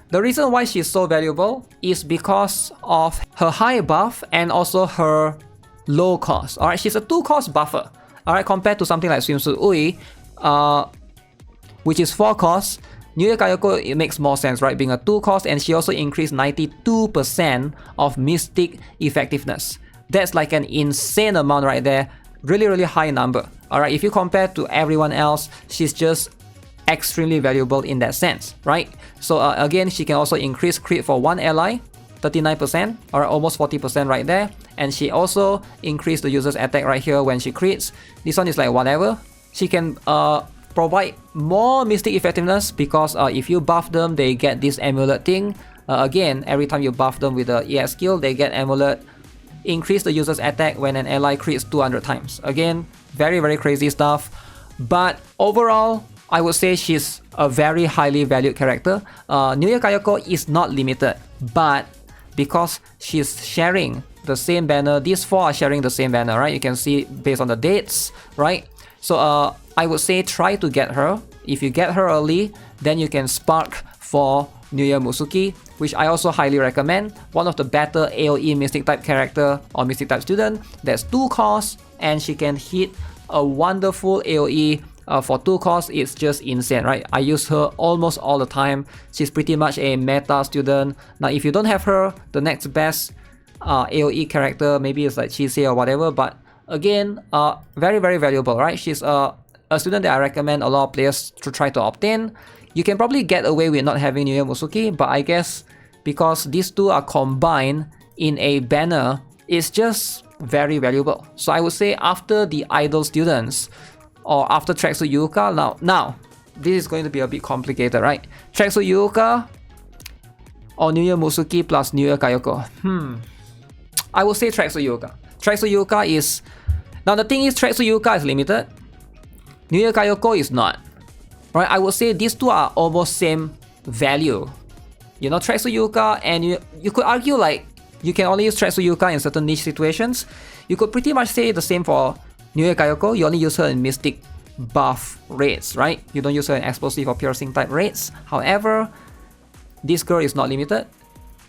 the reason why she's so valuable is because of her high buff and also her low cost. Alright, she's a 2 cost buffer. Alright, compared to something like Swimsuit Ui, which is 4 costs, New Year Kayoko, it makes more sense, right? Being a 2 cost, and she also increased 92% of Mystic effectiveness. That's like an insane amount right there. Really, really high number. Alright, if you compare to everyone else, she's just extremely valuable in that sense, right? So again, she can also increase crit for 1 ally, 39%, or almost 40% right there. And she also increased the user's attack right here when she crits. This one is like whatever. She can provide more Mystic effectiveness because if you buff them, they get this amulet thing. Again, every time you buff them with the EX skill, they get amulet. Increase the user's attack when an ally crits 200 times. Again, very, very crazy stuff. But overall, I would say she's a very highly valued character. New Year Kayoko is not limited, but because she's sharing the same banner, these 4 are sharing the same banner, right? You can see based on the dates, right? So I would say try to get her. If you get her early, then you can spark for New Year Mutsuki, which I also highly recommend. One of the better AoE Mystic type character or Mystic type student. There's 2 costs and she can hit a wonderful AoE. For 2 costs, it's just insane, right? I use her almost all the time. She's pretty much a meta student. Now, if you don't have her, the next best AoE character maybe it's like Chisei or whatever. But again, very, very valuable, right? She's a student that I recommend a lot of players to try to obtain. You can probably get away with not having New Year Mutsuki, but I guess because these 2 are combined in a banner, it's just very valuable. So I would say after the idol students, or after Tracksuit Yuuka, now this is going to be a bit complicated, right? Tracksuit Yuuka or New Year Mutsuki plus New Year Kayoko. I would say Tracksuit Yuuka. Tracksuit Yuuka is... Now the thing is, Tracksuit Yuuka is limited. New Year Kayoko is not. Right, I would say these 2 are almost same value. You know, Tracksuit Yuuka, and you could argue like you can only use Tracksuit Yuuka in certain niche situations. You could pretty much say the same for New Year Kayoko. You only use her in Mystic buff raids, right? You don't use her in explosive or piercing type raids. However, this girl is not limited.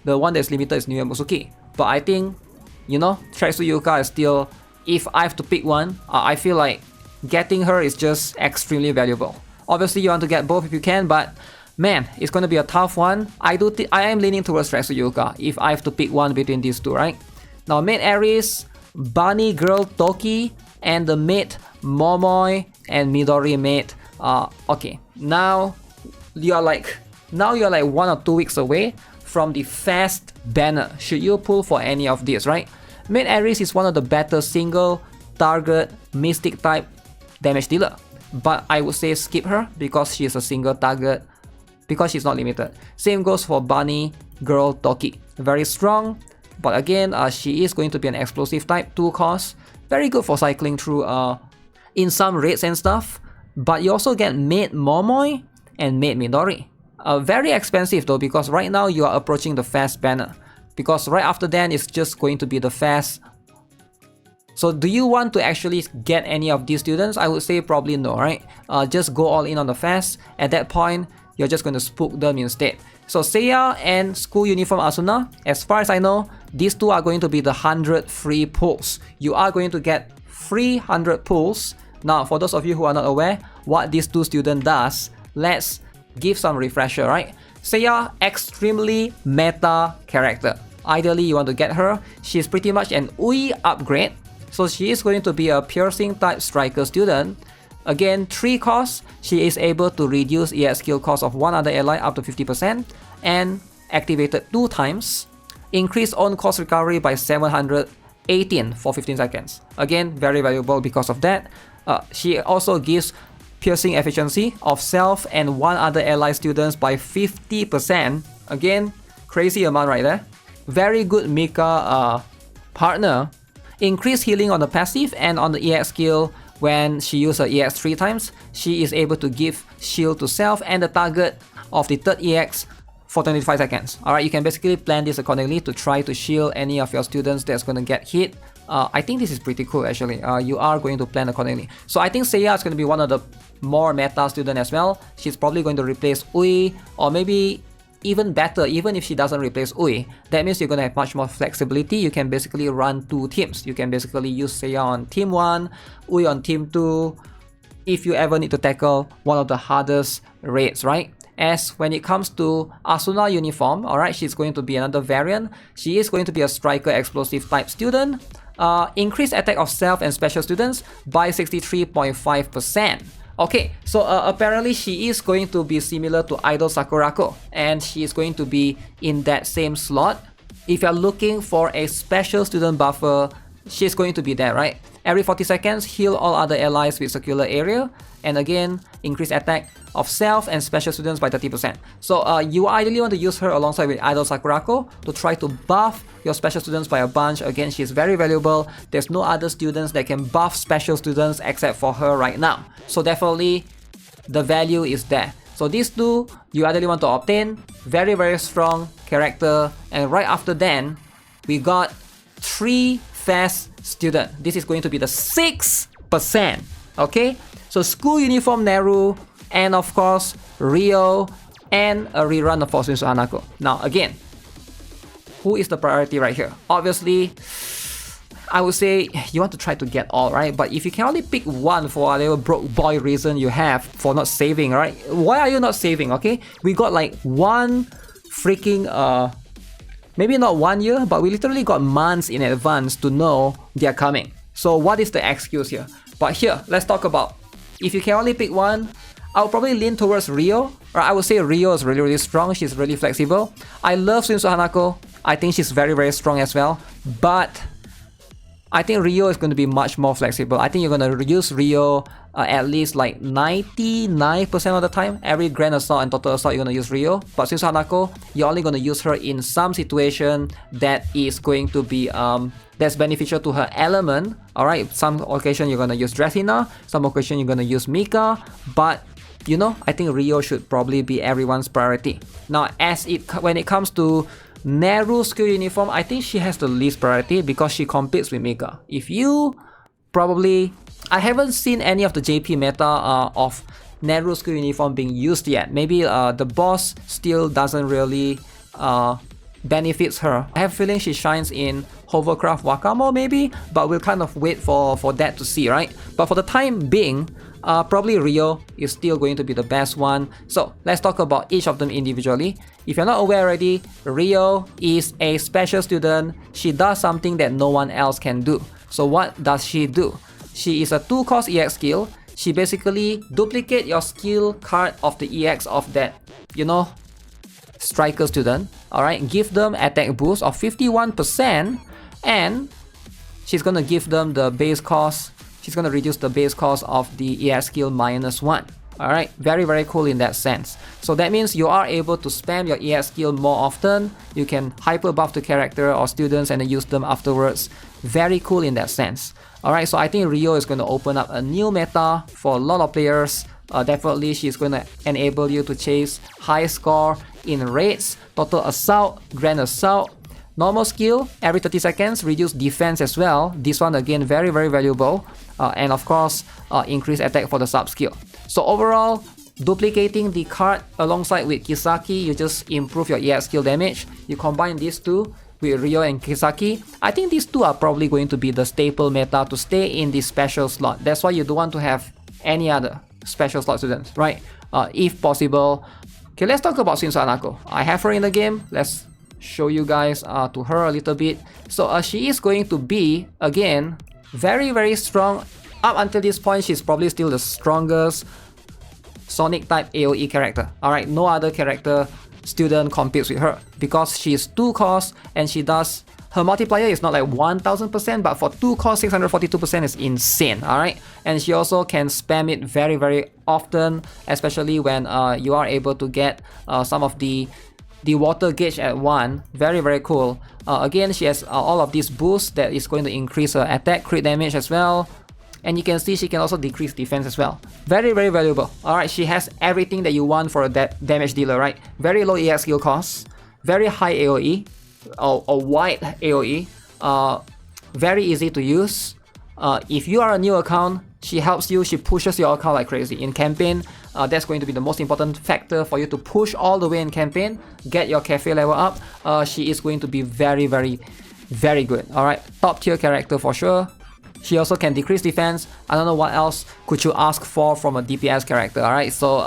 The one that's limited is New Year Mutsuki. But I think, you know, Tracksuit Yuuka is still, if I have to pick one, I feel like getting her is just extremely valuable. Obviously, you want to get both if you can, but man, it's going to be a tough one. I am leaning towards Tracksuit Yuuka if I have to pick one between these 2, right? Now, Maid Aries, Bunny Girl Toki, and the Maid Momoi and Midori Maid. Okay, now you're like 1 or 2 weeks away from the fast banner. Should you pull for any of these, right? Maid Aries is one of the better single target Mystic type damage dealer. but I would say skip her because she's a single target, because she's not limited. Same goes for Bunny, Girl, Toki. Very strong, but again, she is going to be an explosive type, 2 cost. Very good for cycling through in some raids and stuff. But you also get Maid Momoi and Maid Midori. Very expensive though, because right now you are approaching the fast banner. Because right after then it's just going to be the fast. So do you want to actually get any of these students? I would say probably no, right? Just go all in on the fast. At that point, you're just going to spook them instead. So Seia and School Uniform Asuna, as far as I know, these two are going to be the 100 free pulls. You are going to get free 100 pulls. Now, for those of you who are not aware what these two students does, let's give some refresher, right? Seia, extremely meta character. Ideally, you want to get her. She's pretty much an Ui upgrade. So she is going to be a piercing type striker student. Again, 3 costs, she is able to reduce EX skill cost of one other ally up to 50% and activated 2 times. Increase on cost recovery by 718 for 15 seconds. Again, very valuable because of that. She also gives piercing efficiency of self and one other ally students by 50%. Again, crazy amount right there. Very good Mika partner. Increase healing on the passive and on the EX skill. When she uses her EX 3 times, she is able to give shield to self and the target of the third EX for 25 seconds. Alright, you can basically plan this accordingly to try to shield any of your students that's going to get hit. I think this is pretty cool actually. You are going to plan accordingly. So I think Seia is going to be one of the more meta students as well. She's probably going to replace Ui, or maybe even better, even if she doesn't replace Ui, that means you're going to have much more flexibility. You can basically run 2 teams. You can basically use Seia on team 1, Ui on team 2, if you ever need to tackle one of the hardest raids, right? As when it comes to Asuna uniform, alright, she's going to be another variant. She is going to be a striker explosive type student. Increase attack of self and special students by 63.5%. Okay, so apparently she is going to be similar to Idol Sakurako, and she is going to be in that same slot. If you're looking for a special student buffer, she's going to be there, right? Every 40 seconds, heal all other allies with circular area, and again, increase attack of self and special students by 30%. So you ideally want to use her alongside with Idol Sakurako to try to buff your special students by a bunch. Again, she's very valuable. There's no other students that can buff special students except for her right now. So definitely, the value is there. So these two, you ideally want to obtain. Very, very strong character. And right after then, we got 3 fast students. This is going to be the 6%. Okay? So School Uniform Neru, and of course, Rio, and a rerun of Swimsuit Hanako. Now again, who is the priority right here? Obviously, I would say you want to try to get all, right? But if you can only pick one for whatever broke boy reason you have for not saving, right? Why are you not saving, okay? We got like one freaking, maybe not 1 year, but we literally got months in advance to know they're coming. So what is the excuse here? But here, let's talk about, if you can only pick one, I'll probably lean towards Rio. Or I would say Rio is really, really strong. She's really flexible. I love Swimsuit Hanako. I think she's very, very strong as well. But I think Rio is going to be much more flexible. I think you're going to use Rio at least like 99% of the time. Every Grand Assault and Total Assault, you're going to use Rio. But Swimsuit Hanako, you're only going to use her in some situation that is going to be that's beneficial to her element. Alright, some occasion you're going to use Dressina, some occasion you're going to use Mika, but you know, I think Rio should probably be everyone's priority. Now, when it comes to Neru skill uniform, I think she has the least priority because she competes with Mika. If you probably, I haven't seen any of the JP meta of Neru skill uniform being used yet. Maybe the boss still doesn't really benefits her. I have a feeling she shines in Hovercraft Wakamo maybe, but we'll kind of wait for that to see, right? But for the time being, probably Rio is still going to be the best one. So let's talk about each of them individually. If you're not aware already, Rio is a special student. She does something that no one else can do. So what does she do? She is a 2-cost EX skill. She basically duplicate your skill card of the EX of that, you know, striker student. Alright, give them attack boost of 51%, and she's gonna give them the base cost she's gonna reduce the base cost of the EX skill -1. Alright, very cool in that sense. So that means you are able to spam your EX skill more often. You can hyper buff the character or students and then use them afterwards. Very cool in that sense. Alright, so I think Rio is going to open up a new meta for a lot of players. Definitely she's going to enable you to chase high score in raids, total assault, grand assault, normal skill every 30 seconds, reduce defense as well. This one again very valuable, and of course increase attack for the sub skill. So overall, duplicating the card alongside with Kisaki, you just improve your EX skill damage. You combine these two with Rio and Kisaki. I think these two are probably going to be the staple meta to stay in the special slot. That's why you don't want to have any other special slot students, right? If possible. Okay, let's talk about Swimsuit Anako. I have her in the game. Let's show you guys to her a little bit. So she is going to be, again, very strong. Up until this point, she's probably still the strongest Sonic type AoE character. Alright, no other character student competes with her because she's 2 cost and she does, her multiplier is not like 1000%, but for 2 cost 642% is insane. Alright, and she also can spam it very often, especially when you are able to get some of the water gauge at 1. Very cool. Again, she has all of these boosts that is going to increase her attack, crit damage as well. And you can see she can also decrease defense as well. Very valuable. Alright, she has everything that you want for a damage dealer, right? Very low EX skill cost, very high AoE, or wide AoE, very easy to use. If you are a new account, she helps you, she pushes your account like crazy. In campaign, that's going to be the most important factor for you to push all the way in campaign, get your cafe level up. She is going to be very good. Alright, top tier character for sure. She also can decrease defense. I don't know what else could you ask for from a DPS character, alright? So,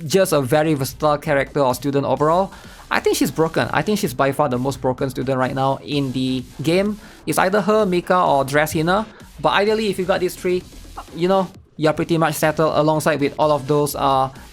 just a very versatile character or student overall. I think she's broken. I think she's by far the most broken student right now in the game. It's either her, Mika, or Dress Hina. But ideally, if you got these 3, you know, you're pretty much settled alongside with all of those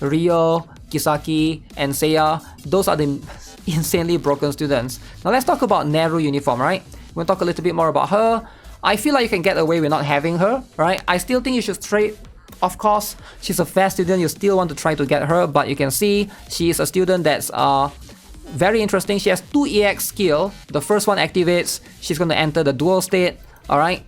Rio, Kisaki, and Seia. Those are the insanely broken students. Now let's talk about Neru uniform, right? We'll talk a little bit more about her. I feel like you can get away with not having her, right? I still think you should trade. Of course, she's a fast student, you still want to try to get her, but you can see she is a student that's very interesting. She has 2 EX skill. The first one activates, she's going to enter the dual state, alright?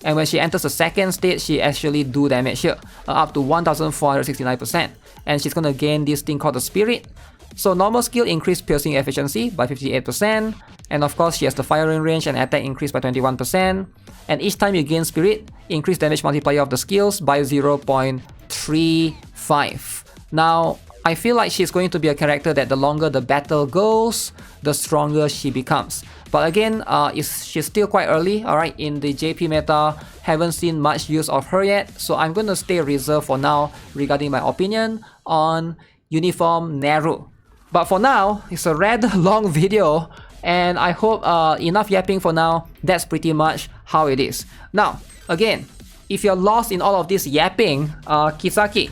And when she enters the second state, she actually do damage here, up to 1469%. And she's going to gain this thing called the Spirit. So normal skill increase piercing efficiency by 58%. And of course, she has the firing range and attack increase by 21%. And each time you gain Spirit, increase damage multiplier of the skills by 0.35. Now, I feel like she's going to be a character that the longer the battle goes, the stronger she becomes. But again, she's still quite early, alright, in the JP meta. Haven't seen much use of her yet, so I'm going to stay reserved for now regarding my opinion on Uniform Neru. But for now, it's a rather long video, and I hope enough yapping for now. That's pretty much how it is. Now, again, if you're lost in all of this yapping, Kisaki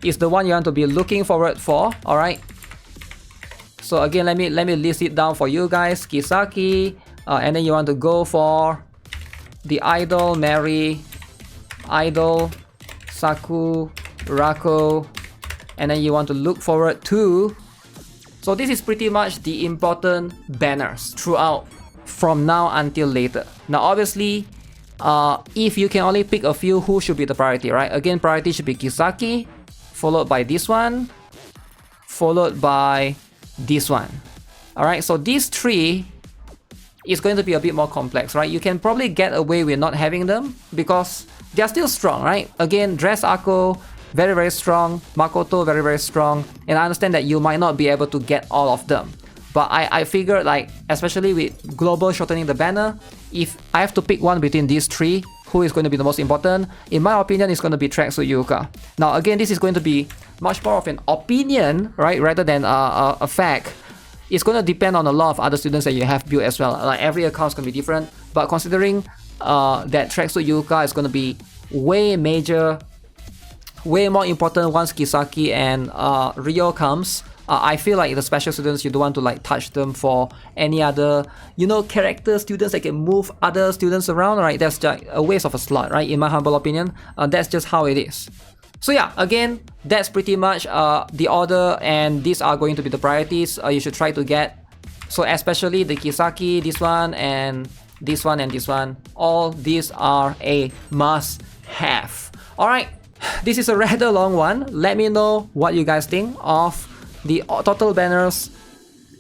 is the one you want to be looking forward for, alright? So again, let me list it down for you guys. Kisaki, and then you want to go for the Idol, Mary, Idol, Sakurako, and then you want to look forward to. So this is pretty much the important banners throughout from now until later. Now obviously, if you can only pick a few, who should be the priority, right? Again, priority should be Kisaki, followed by this one, followed by this one. Alright, so these 3 is going to be a bit more complex, right? You can probably get away with not having them because they're still strong, right? Again, Dress Ako, very strong. Makoto, very strong. And I understand that you might not be able to get all of them. But I figured, like, especially with global shortening the banner, if I have to pick one between these 3, who is going to be the most important? In my opinion, it's going to be Tracksuit Yuuka. Now again, this is going to be much more of an opinion, right, rather than a fact. It's going to depend on a lot of other students that you have built as well. Like every account is going to be different. But considering that Tracksuit Yuuka is going to be way more important once Kisaki and Rio comes, I feel like the special students, you don't want to like touch them for any other, you know, character students that can move other students around, right? That's just a waste of a slot, right? In my humble opinion, that's just how it is. So yeah, again, that's pretty much the order, and these are going to be the priorities you should try to get. So especially the Kisaki, this one, and this one, and this one. All these are a must-have. Alright, this is a rather long one. Let me know what you guys think of the total banners.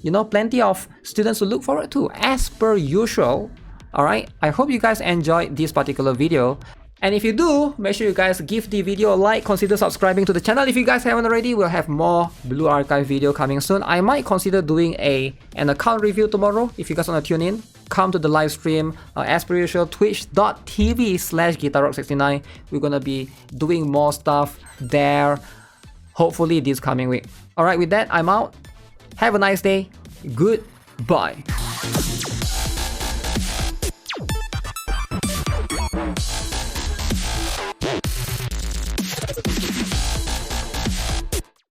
You know, plenty of students to look forward to, as per usual. Alright, I hope you guys enjoyed this particular video. And if you do, make sure you guys give the video a like, consider subscribing to the channel if you guys haven't already. We'll have more Blue Archive video coming soon. I might consider doing an account review tomorrow. If you guys want to tune in, come to the live stream as per usual, twitch.tv/guitarrock69. We're gonna be doing more stuff there, hopefully this coming week. Alright, with that, I'm out. Have a nice day. Goodbye.